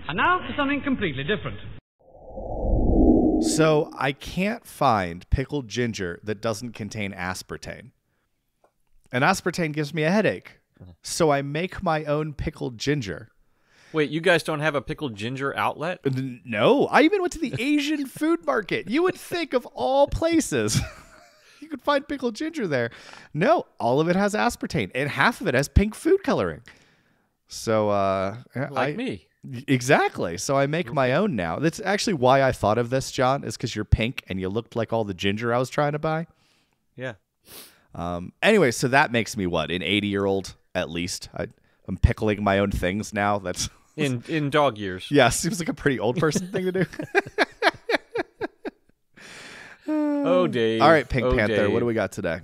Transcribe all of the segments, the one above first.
And now for something completely different. So I can't find pickled ginger that doesn't contain aspartame. And aspartame gives me a headache. So I make my own pickled ginger. Wait, you guys don't have a pickled ginger outlet? No, I even went to the Asian food market. You would think of all places you could find pickled ginger there. No, all of it has aspartame, and half of it has pink food coloring. So, like me. Exactly. So I make my own now. That's actually why I thought of this, John, is because you're pink and you looked like all the ginger I was trying to buy. Yeah. Anyway, so that makes me what? An 80-year-old at least. I'm pickling my own things now. That's in dog years. Yeah, seems like a pretty old person thing to do. Oh, Dave. All right, Pink Panther, Dave. what do we got today?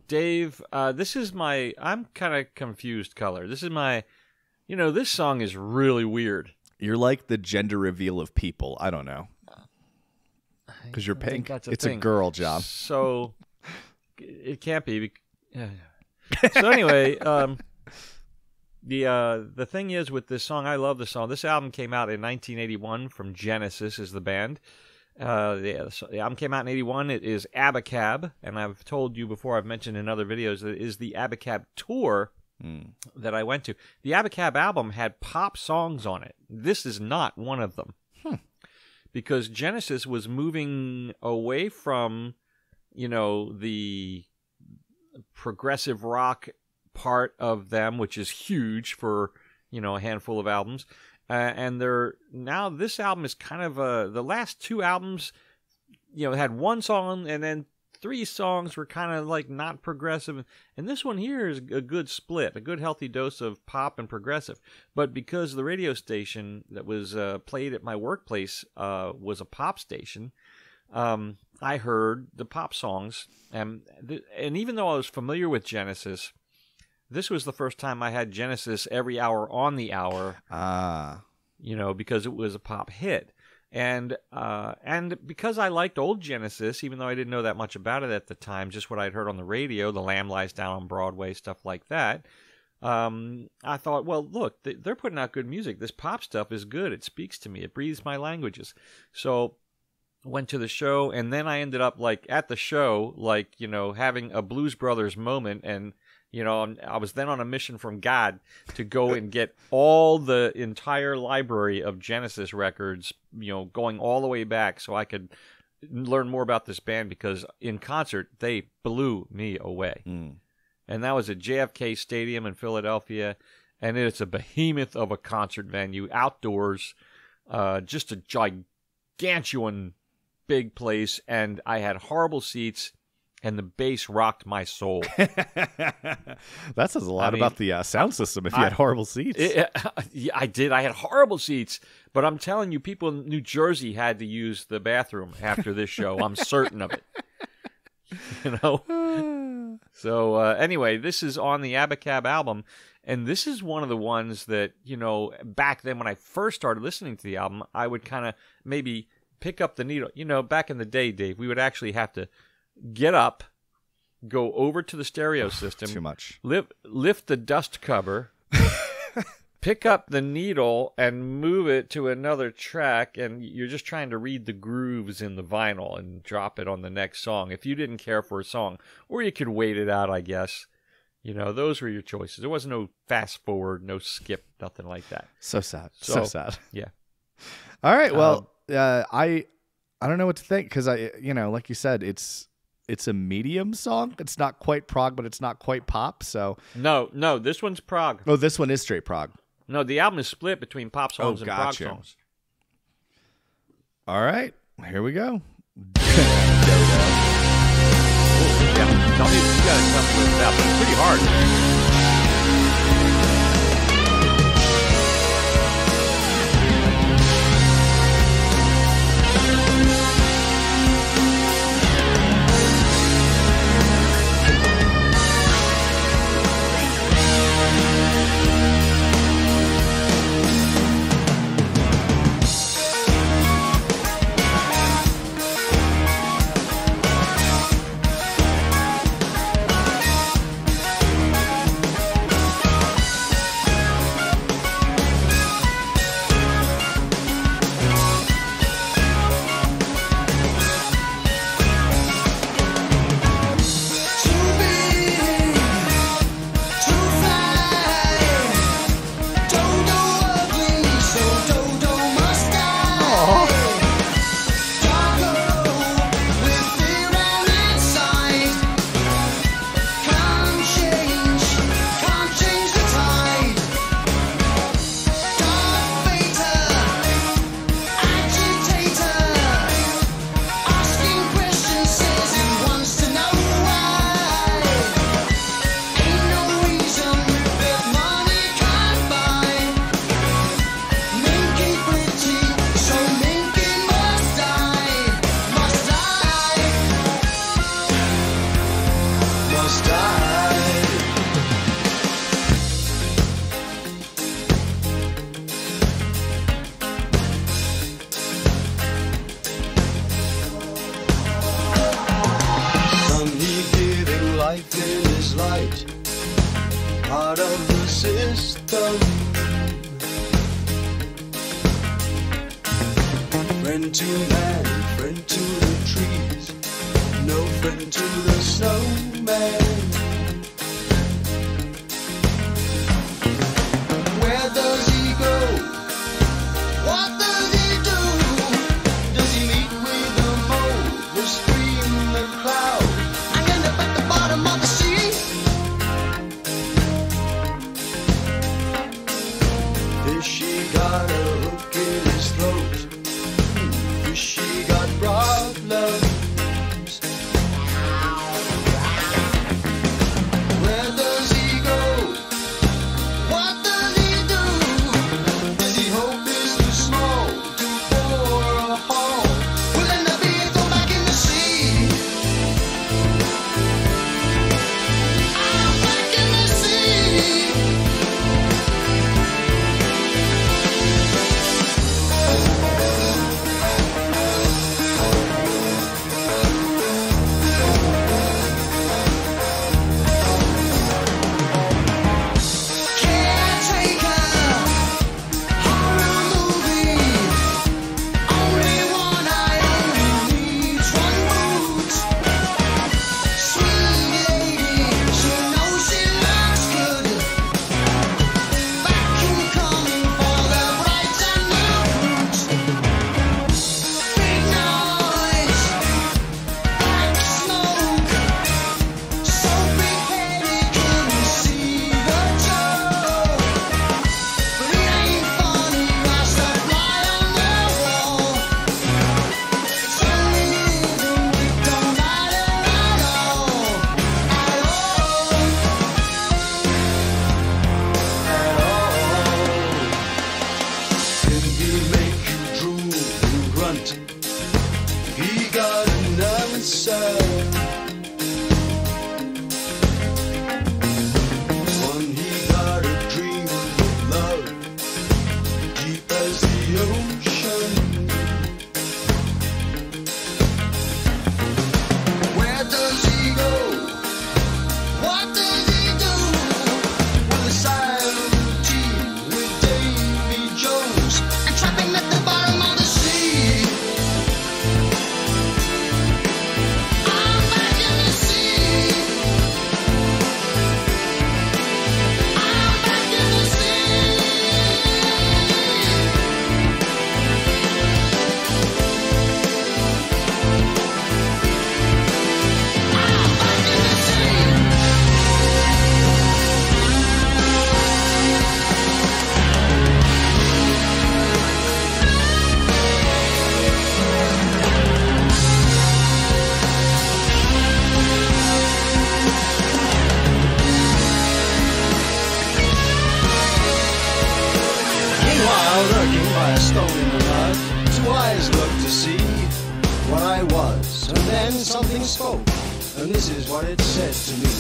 Dave, this is my, I'm kind of confused color. This is my, this song is really weird. You're like the gender reveal of people. I don't know. Because you're pink. It's a girl, John. So it can't be. So anyway, the thing is with this song, I love the song. This album came out in 1981 from Genesis, is the band. The album came out in 81. It is Abacab, and I've told you before, I've mentioned in other videos, that it is the Abacab tour that I went to. The Abacab album had pop songs on it. This is not one of them. Because Genesis was moving away from, the progressive rock part of them, which is huge for, a handful of albums. And this album is kind of the last two albums, had one song and then three songs were kind of like not progressive. And this one here is a good split, a good healthy dose of pop and progressive. But because the radio station that was played at my workplace was a pop station, I heard the pop songs. And even though I was familiar with Genesis, this was the first time I had Genesis every hour on the hour, because it was a pop hit. And because I liked old Genesis, even though I didn't know that much about it at the time, just what I'd heard on the radio, The Lamb Lies Down on Broadway, stuff like that, I thought, well, look, they're putting out good music. This pop stuff is good. It speaks to me. It breathes my languages. So went to the show, and then I ended up, at the show, having a Blues Brothers moment, and I was then on a mission from God to go and get all the entire library of Genesis records, going all the way back so I could learn more about this band, because in concert, they blew me away. And that was at JFK Stadium in Philadelphia, and it's a behemoth of a concert venue, outdoors, just a gigantuan big place, and I had horrible seats. And the bass rocked my soul. That says a lot about the sound system if you had horrible seats. I did. I had horrible seats. But I'm telling you, people in New Jersey had to use the bathroom after this show. I'm certain of it. So anyway, this is on the Abacab album. And this is one of the ones that, back then when I first started listening to the album, I would kind of maybe pick up the needle. Back in the day, Dave, we would actually have to get up, go over to the stereo system. Too much. Lift the dust cover, pick up the needle, and move it to another track, and you're just trying to read the grooves in the vinyl and drop it on the next song if you didn't care for a song. Or you could wait it out, I guess. Those were your choices. There was no fast forward, no skip, nothing like that. So sad. So sad. Yeah. All right. Well, I don't know what to think, because like you said, it's a medium song. It's not quite prog, but it's not quite pop. So no, this one's prog. Oh, this one is straight prog. No, the album is split between pop songs and prog songs. All right, here we go. Tell me if you got to come with that, but it's pretty hard. system. Friend to man, friend to the trees, no friend to the snowman. Where does he go? What does he do? Does he meet with the mole, the stream, the cloud, and end up at the bottom of the sea? Fishy got a hook in his throat. Fishy got problems. Where does he go? What does he do? Does he hope is too small to bore a hole? Will end up being thrown back in the sea. I'm back in the sea. Caretaker, horror movie. Only one eye, only needs one boot. Sweet lady, she knows she looks good. Vacuum coming for the bright and new fruit. Big noise, black smoke. So big-headed, couldn't see the joke. But it ain't funny, watch the fly on the wall. It's only living, it don't matter at all. At all. Can he make you drool and grunt? He got an answer. One, he got a dream of love, deep as the ocean. Where does he go? What does he do? With a silent routine with Davy Jones and trapping at the bottom of the sea. I'm back in the sea. I'm back in the sea. I'm back in the sea. Meanwhile, lurking by a stone in the mud, two eyes looked to see what I was, and then something spoke, and this is what it said to me.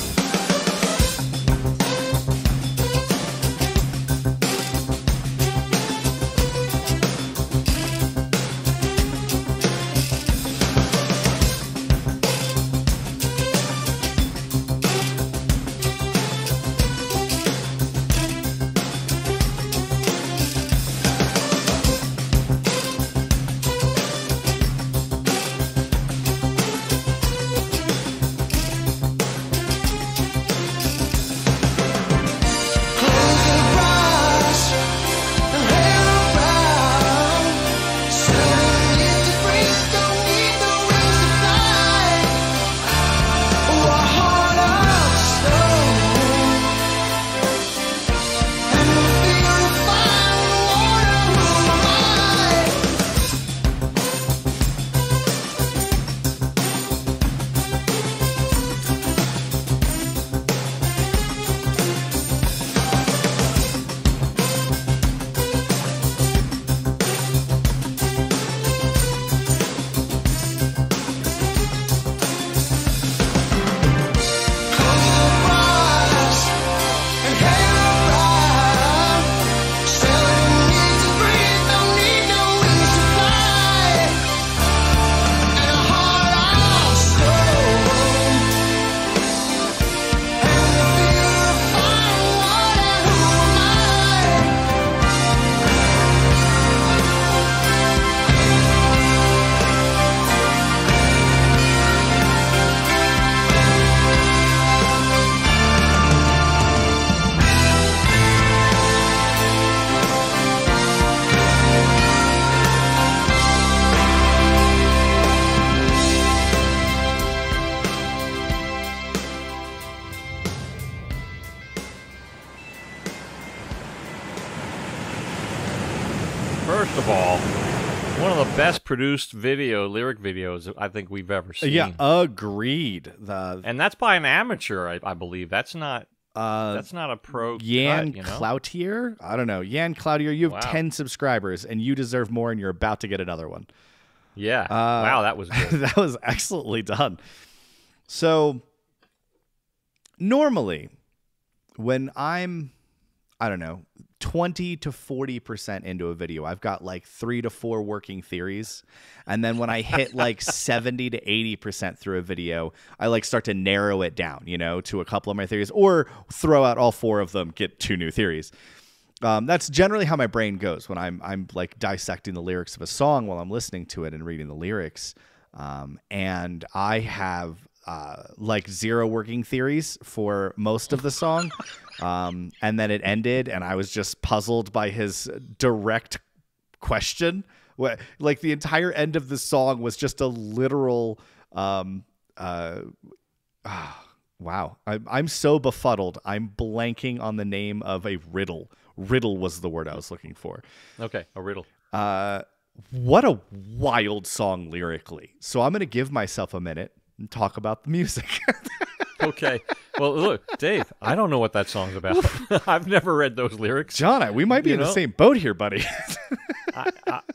First of all, one of the best produced lyric videos I think we've ever seen. Yeah, agreed. And that's by an amateur, I believe. That's not a pro. Jan cut, Cloutier? I don't know. Jan Cloutier, you have Wow. 10 subscribers, and you deserve more, and you're about to get another one. Yeah. Wow, that was good. That was excellently done. So, normally, when I'm, I don't know, 20 to 40% into a video, I've got like 3 to 4 working theories. And then when I hit like 70 to 80% through a video, I like start to narrow it down, to a couple of my theories, or throw out all 4 of them, get 2 new theories. That's generally how my brain goes when I'm like dissecting the lyrics of a song while I'm listening to it and reading the lyrics. And I have like 0 working theories for most of the song. And then it ended, and I was just puzzled by his direct question. Like the entire end of the song was just a literal, wow. I'm so befuddled. I'm blanking on the name of a riddle. Riddle was the word I was looking for. Okay, a riddle. What a wild song lyrically. So I'm going to give myself a minute and talk about the music. Okay. Well, look, Dave, I don't know what that song's about. I've never read those lyrics. John, we might be in the same boat here, buddy.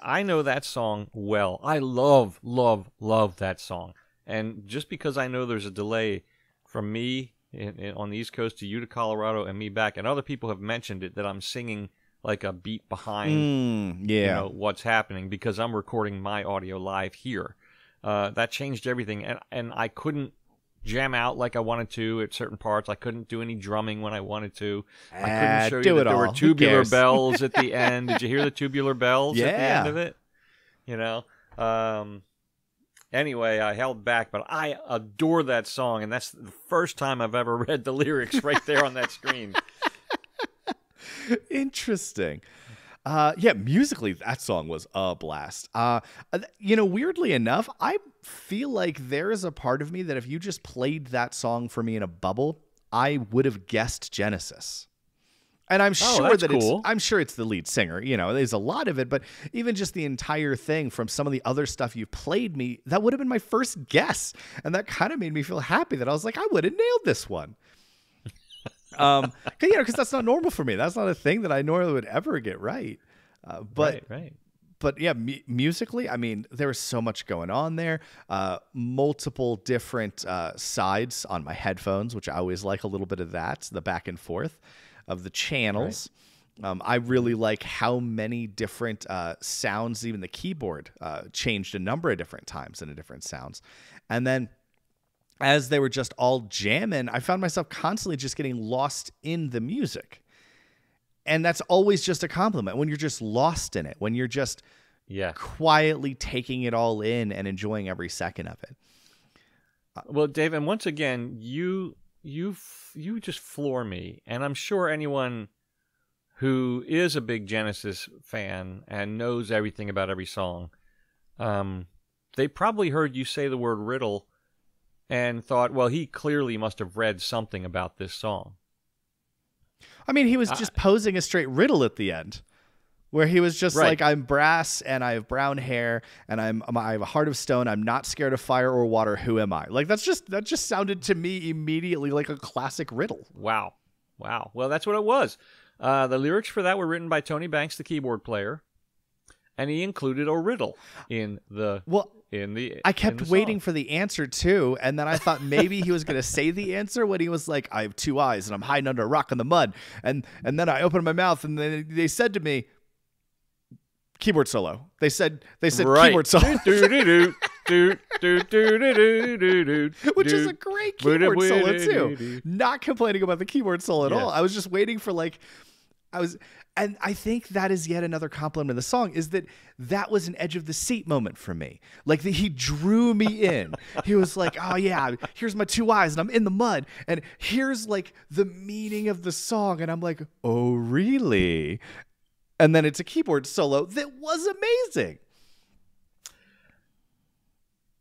I know that song well. I love, love, love that song. And just because I know there's a delay from me on the East Coast to you to Colorado and me back, and other people have mentioned it, that I'm singing like a beat behind what's happening because I'm recording my audio live here. That changed everything. And I couldn't jam out like I wanted to at certain parts. I couldn't do any drumming when I wanted to. I couldn't show you that there were tubular bells at the end. Did you hear the tubular bells at the end of it? Anyway, I held back, but I adore that song, and that's the first time I've ever read the lyrics right there on that screen. Interesting. Musically, that song was a blast. Weirdly enough, I feel like there is a part of me that if you just played that song for me in a bubble, I would have guessed Genesis. And I'm sure that cool. I'm sure it's the lead singer. There's a lot of it, but even just the entire thing from some of the other stuff you played me, that would have been my first guess. And that kind of made me feel happy that I was like, I would have nailed this one. Because that's not normal for me. That's not a thing that I normally would ever get right. Right. But yeah, musically, I mean, there was so much going on there. Multiple different sides on my headphones, which I always like a little bit of that, the back and forth of the channels. Right. I really like how many different sounds, even the keyboard changed a number of different times into different sounds. And then as they were just all jamming, I found myself constantly just getting lost in the music. And that's always just a compliment when you're just lost in it, when you're just quietly taking it all in and enjoying every second of it. Well, Dave, and once again, you just floor me. And I'm sure anyone who is a big Genesis fan and knows everything about every song, they probably heard you say the word riddle and thought, well, he clearly must have read something about this song. I mean, he was just posing a straight riddle at the end, where he was just like, I'm brass and I have brown hair and I have a heart of stone. I'm not scared of fire or water. Who am I? Like, that just sounded to me immediately like a classic riddle. Wow. Well, that's what it was. The lyrics for that were written by Tony Banks, the keyboard player, and he included a riddle in the. Well, I kept waiting for the answer too, and then I thought maybe he was going to say the answer when he was like, I have 2 eyes and I'm hiding under a rock in the mud, and then I opened my mouth and then they said to me, keyboard solo. They said keyboard solo. Which is a great keyboard solo too. Not complaining about the keyboard solo at all. I was just waiting for and I think that is yet another compliment of the song, is that was an edge of the seat moment for me. Like, he drew me in. He was like, oh yeah, here's my 2 eyes and I'm in the mud. And here's like the meaning of the song. And I'm like, oh really? And then it's a keyboard solo that was amazing.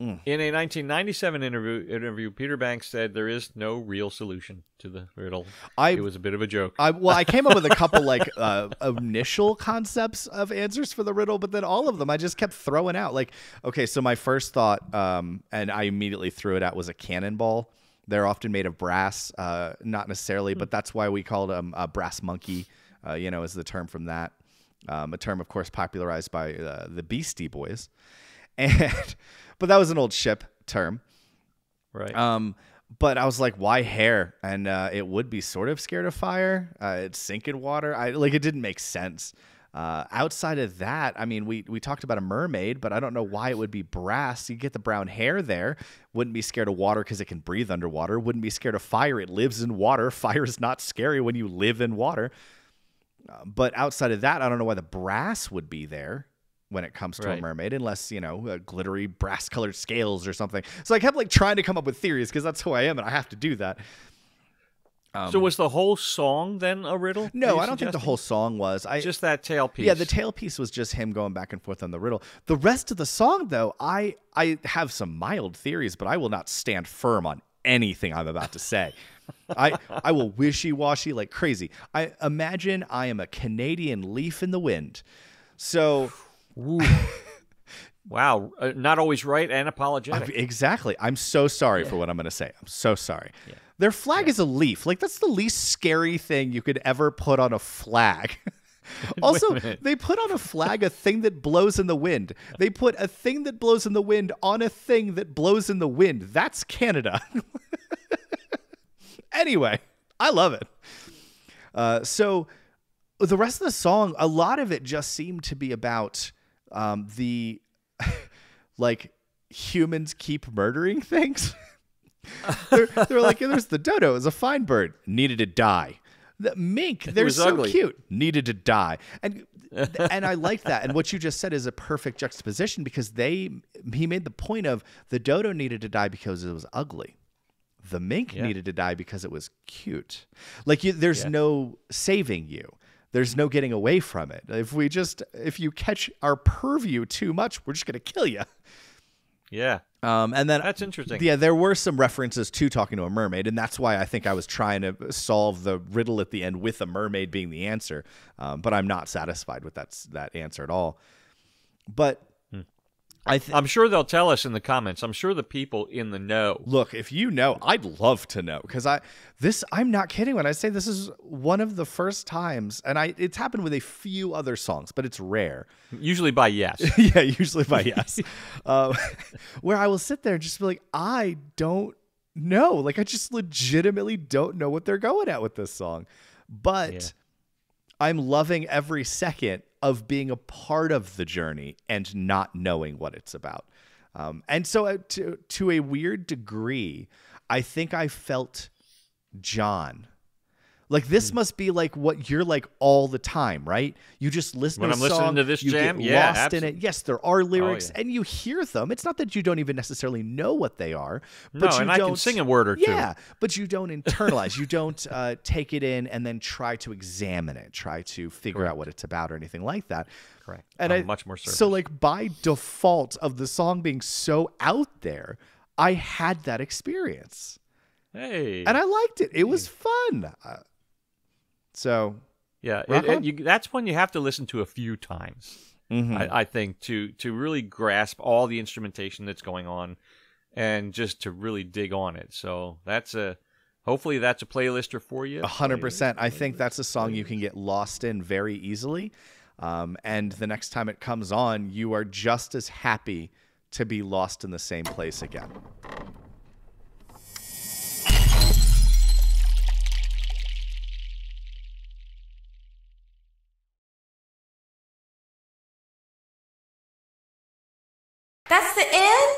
In a 1997 interview, Peter Banks said there is no real solution to the riddle. It was a bit of a joke. I came up with a couple like initial concepts of answers for the riddle, but then all of them I just kept throwing out. Like, okay, so my first thought, and I immediately threw it out, was a cannonball. They're often made of brass, not necessarily, but that's why we called them a brass monkey. Is the term from that. A term, of course, popularized by the Beastie Boys. But that was an old ship term. Right. But I was like, why hair? And it would be sort of scared of fire. It'd sink in water. It didn't make sense. Outside of that, I mean, we talked about a mermaid, but I don't know why it would be brass. You get the brown hair there. Wouldn't be scared of water because it can breathe underwater. Wouldn't be scared of fire. It lives in water. Fire is not scary when you live in water. But outside of that, I don't know why the brass would be there when it comes to a mermaid, unless, glittery brass-colored scales or something. So I kept trying to come up with theories because that's who I am, and I have to do that. So was the whole song then a riddle? No, I don't think the whole song was. Just that tail piece. Yeah, the tail piece was just him going back and forth on the riddle. The rest of the song, though, I have some mild theories, but I will not stand firm on anything I'm about to say. I will wishy-washy like crazy. I imagine I am a Canadian leaf in the wind. So... Wow, not always right and apologetic. Exactly. I'm so sorry for what I'm going to say. I'm so sorry. Yeah. Their flag is a leaf. That's the least scary thing you could ever put on a flag. Also, they put on a flag a thing that blows in the wind. They put a thing that blows in the wind on a thing that blows in the wind. That's Canada. Anyway, I love it. So the rest of the song, a lot of it just seemed to be about the humans keep murdering things. they're like, there's the dodo, is a fine bird, needed to die. The mink, they're so ugly. Cute, needed to die. And I like that. And what you just said is a perfect juxtaposition because he made the point of the dodo needed to die because it was ugly. The mink needed to die because it was cute. There's no saving you. There's no getting away from it. If you catch our purview too much, we're just going to kill you. Yeah. And then that's interesting. Yeah, there were some references to talking to a mermaid, and that's why I think I was trying to solve the riddle at the end with a mermaid being the answer. But I'm not satisfied with that answer at all. But I'm sure they'll tell us in the comments. I'm sure the people in the know. Look, if you know, I'd love to know because I'm not kidding when I say this is one of the first times, and it's happened with a few other songs, but it's rare. Usually by yes. Yeah, usually by yes. Where I will sit there and just be like, I don't know. I just legitimately don't know what they're going at with this song. But I'm loving every second of being a part of the journey and not knowing what it's about. And so to a weird degree, I think I felt John. This must be what you're all the time, right? You just listen when to a I'm song, listening to this you jam, get lost in it. Yes, there are lyrics, and you hear them. It's not that you don't even necessarily know what they are, but I can sing a word or two. Yeah, but you don't internalize. You don't take it in and then try to examine it, try to figure out what it's about or anything like that. Correct. And much more surface. So by default of the song being so out there, I had that experience. Hey. And I liked it. It was fun. So yeah, that's when you have to listen to a few times. Mm-hmm. I think to really grasp all the instrumentation that's going on, and just to really dig on it. So hopefully that's a playlister for you. 100%. I think that's a song you can get lost in very easily, and the next time it comes on, you are just as happy to be lost in the same place again. That's the end?